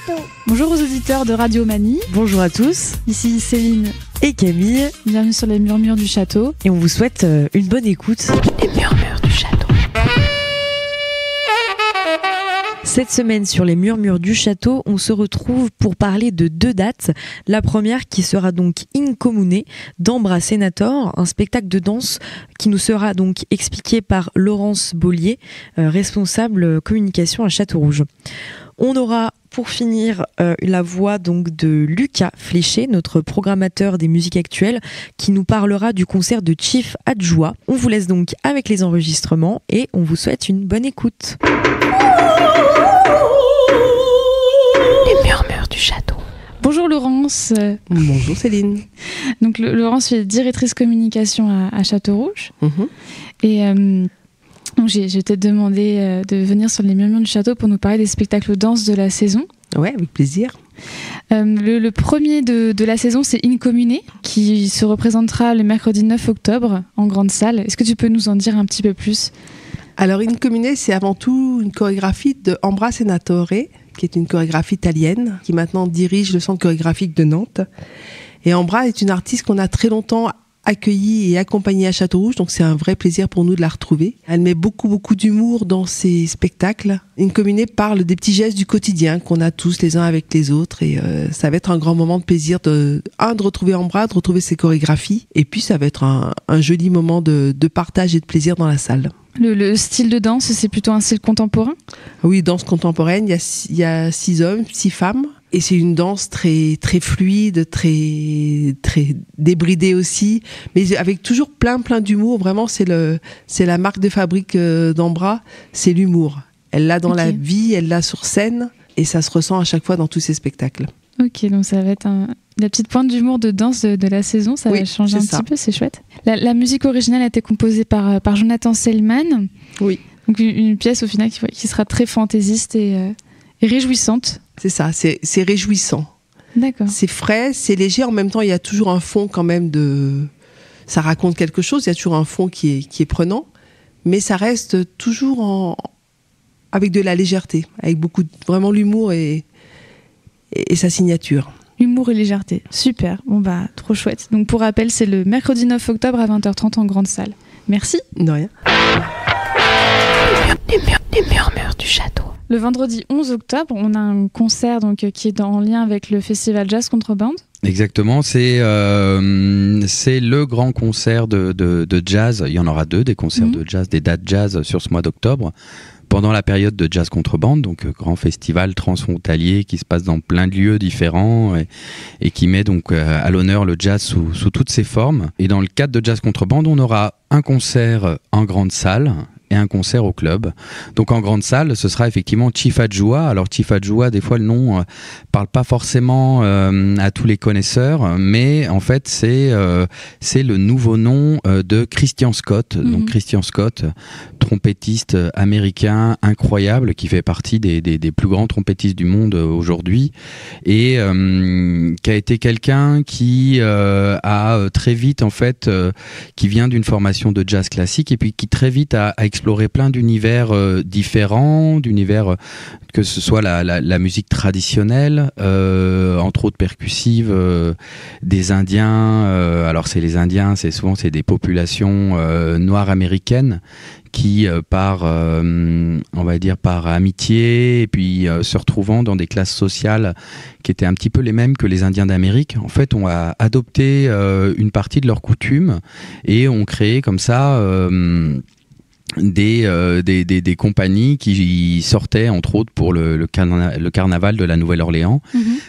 Château. Bonjour aux auditeurs de Radio Manie. Bonjour à tous. Ici Céline et Camille. Bienvenue sur les Murmures du Château. Et on vous souhaite une bonne écoute. Les Murmures du Château. Cette semaine sur les Murmures du Château, on se retrouve pour parler de 2 dates. La première qui sera donc In Commune d'Ambra Senator, un spectacle de danse qui nous sera donc expliqué par Laurence Beaulier, responsable communication à Châteaurouge. On aura pour finir la voix donc de Lucas Fléché, notre programmateur des musiques actuelles, qui nous parlera du concert de Chief Adjoua. On vous laisse donc avec les enregistrements et on vous souhaite une bonne écoute. Les Murmures du Château. Bonjour Laurence. Bonjour Céline. Donc Laurence est directrice communication à Châteaurouge. Et donc j'ai été demandé de venir sur les Murmures du Château pour nous parler des spectacles danse de la saison. Ouais, avec plaisir. Le premier de la saison, c'est In Commune, qui se représentera le mercredi 9 octobre en grande salle. Est-ce que tu peux nous en dire un petit peu plus ? Alors, In Commune, c'est avant tout une chorégraphie de Ambra Senatore, qui est une chorégraphie italienne, qui maintenant dirige le centre chorégraphique de Nantes. Et Ambra est une artiste qu'on a très longtemps accueillie et accompagnée à Châteaurouge, donc c'est un vrai plaisir pour nous de la retrouver. Elle met beaucoup d'humour dans ses spectacles. In Commune parle des petits gestes du quotidien qu'on a tous les uns avec les autres, et ça va être un grand moment de plaisir de retrouver Ambra, de retrouver ses chorégraphies, et puis ça va être un joli moment de partage et de plaisir dans la salle. Le style de danse, c'est plutôt un style contemporain ? Oui, danse contemporaine, il y a 6 hommes, 6 femmes. Et c'est une danse très fluide, très débridée aussi, mais avec toujours plein d'humour. Vraiment, c'est la marque de fabrique d'Ambra, c'est l'humour. Elle l'a dans la vie, elle l'a sur scène, et ça se ressent à chaque fois dans tous ses spectacles. Ok, donc ça va être la petite pointe d'humour de danse de la saison, ça va changer un petit peu, c'est chouette. La musique originale a été composée par Jonathan Selman. Oui. Donc une pièce au final qui sera très fantaisiste et réjouissante. C'est ça, c'est réjouissant. D'accord. C'est frais, c'est léger, en même temps il y a toujours un fond quand même ça raconte quelque chose, il y a toujours un fond qui est prenant, mais ça reste toujours avec de la légèreté, avec vraiment l'humour et sa signature. Humour et légèreté, super, trop chouette. Donc pour rappel, c'est le mercredi 9 octobre à 20h30 en grande salle. Merci. De rien. Les Murmures du Château. Le vendredi 11 octobre, on a un concert qui est en lien avec le festival Jazz Contrebande. Exactement, c'est le grand concert de jazz. Il y en aura 2, des concerts de jazz, des dates jazz sur ce mois d'octobre, pendant la période de Jazz Contrebande, donc grand festival transfrontalier qui se passe dans plein de lieux différents et qui met donc à l'honneur le jazz sous toutes ses formes. Et dans le cadre de Jazz Contrebande, on aura un concert en grande salle et un concert au club. Donc en grande salle, ce sera effectivement Chief Adjoua. Alors Chief Adjoua, des fois le nom parle pas forcément à tous les connaisseurs, mais en fait c'est le nouveau nom de Christian Scott. Donc Christian Scott, trompettiste américain incroyable, qui fait partie des plus grands trompettistes du monde aujourd'hui, et qui a été quelqu'un qui a très vite en fait, qui vient d'une formation de jazz classique, et puis qui très vite a explorer plein d'univers différents, d'univers que ce soit la musique traditionnelle, entre autres percussive, des Indiens. Alors c'est les Indiens, c'est des populations noires américaines qui par amitié et puis se retrouvant dans des classes sociales qui étaient un petit peu les mêmes que les Indiens d'Amérique, en fait ont adopté une partie de leurs coutumes et ont créé comme ça des compagnies qui sortaient entre autres pour le carnaval de la Nouvelle-Orléans,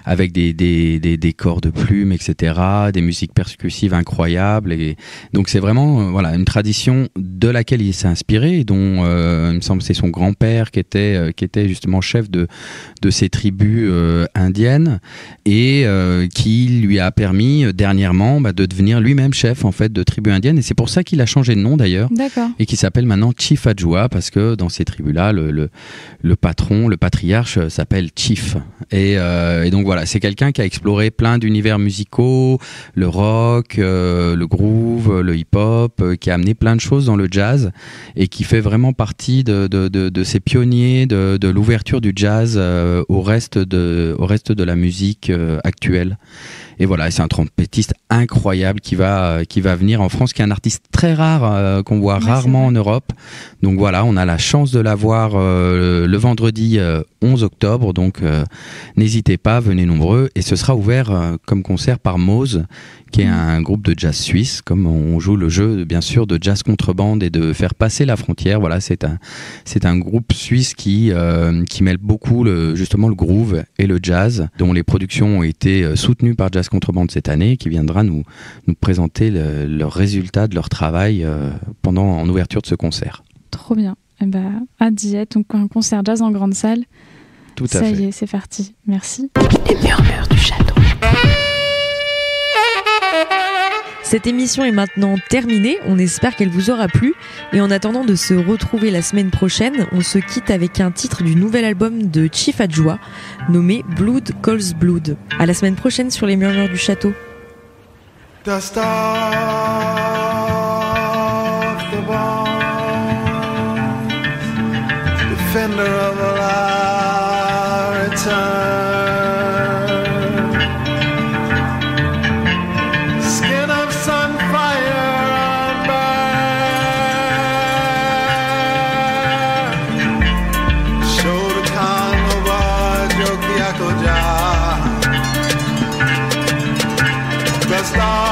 avec des décors de plumes, etc., des musiques percussives incroyables, et donc c'est vraiment une tradition de laquelle il s'est inspiré, et dont il me semble c'est son grand-père qui était justement chef de ces tribus indiennes, et qui lui a permis dernièrement de devenir lui-même chef en fait de tribus indiennes, et c'est pour ça qu'il a changé de nom d'ailleurs. D'accord. Et qui s'appelle maintenant Chief Adjoa parce que dans ces tribus-là, le patron, le patriarche s'appelle Chief. Et donc voilà, c'est quelqu'un qui a exploré plein d'univers musicaux, le rock, le groove, le hip-hop, qui a amené plein de choses dans le jazz et qui fait vraiment partie de ces pionniers de l'ouverture du jazz au reste de la musique actuelle. Et voilà, c'est un trompettiste incroyable qui va venir en France, qui est un artiste très rare, qu'on voit rarement en Europe. Donc voilà, on a la chance de l'avoir le vendredi 11 octobre. Donc n'hésitez pas, venez nombreux. Et ce sera ouvert comme concert par Mose, qui est un groupe de jazz suisse. Comme on joue le jeu, bien sûr, de jazz contrebande et de faire passer la frontière. Voilà, c'est un groupe suisse qui mêle beaucoup justement le groove et le jazz, dont les productions ont été soutenues par Jazz Contrebande cette année, qui viendra nous présenter leurs résultats de leur travail en ouverture de ce concert. Trop bien. Eh ben, hâte d'y être. Donc un concert jazz en grande salle. Tout à fait. Ça y est, c'est parti. Merci. Les murmures du château. Cette émission est maintenant terminée, on espère qu'elle vous aura plu et en attendant de se retrouver la semaine prochaine, on se quitte avec un titre du nouvel album de Chief Adjoa nommé Blood Calls Blood. À la semaine prochaine sur les murmures du château. Dust off the bones, defender of our return. Skin of sun, fire and burn. Show the tongue of our Jokyakoja. Dust off.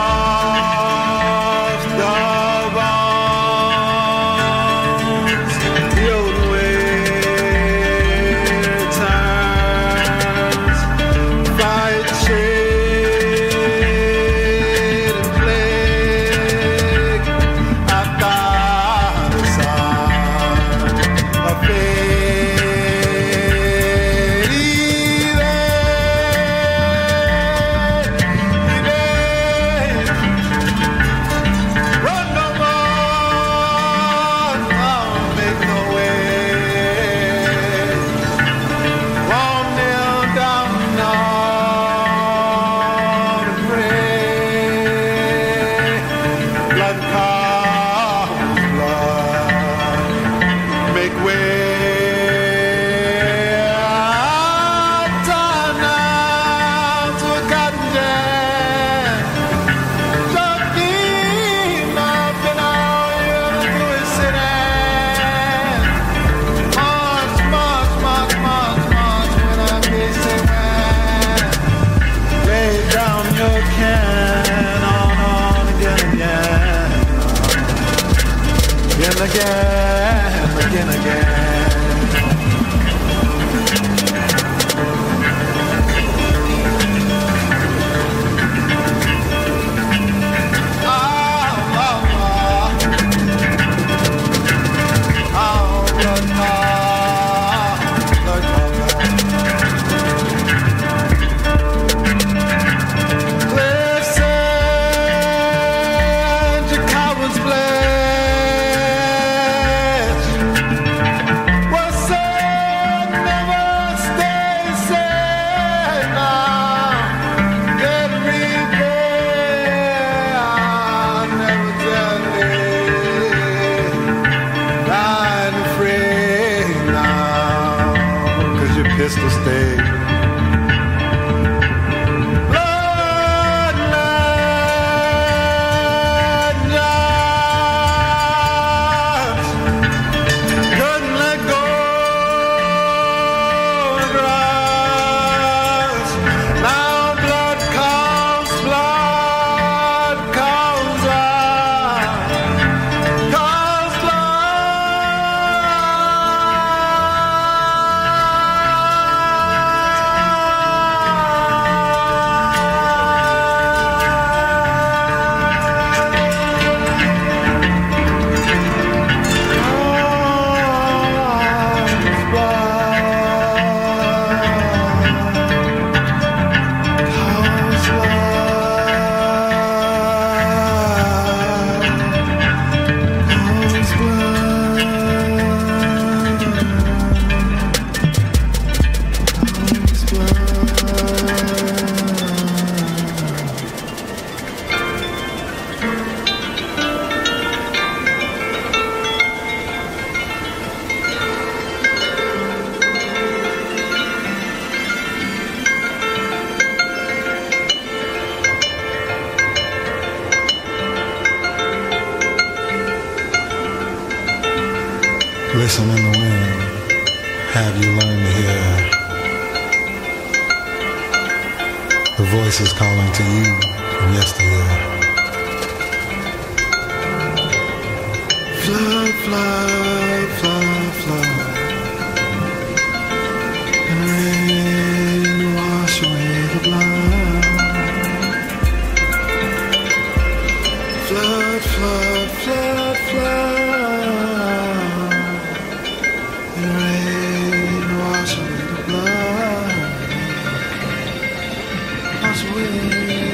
Pistol stay. Blood, blood, jobs. Couldn't let go of the grass. Now blood calls blood. Calls blood. have you learn to hear the voices calling to you from yesteryear. Flood, flood, flood, flood, and rain wash away the blood. Flood, flood, flood, flood, and rain wash away the blood. Wash away.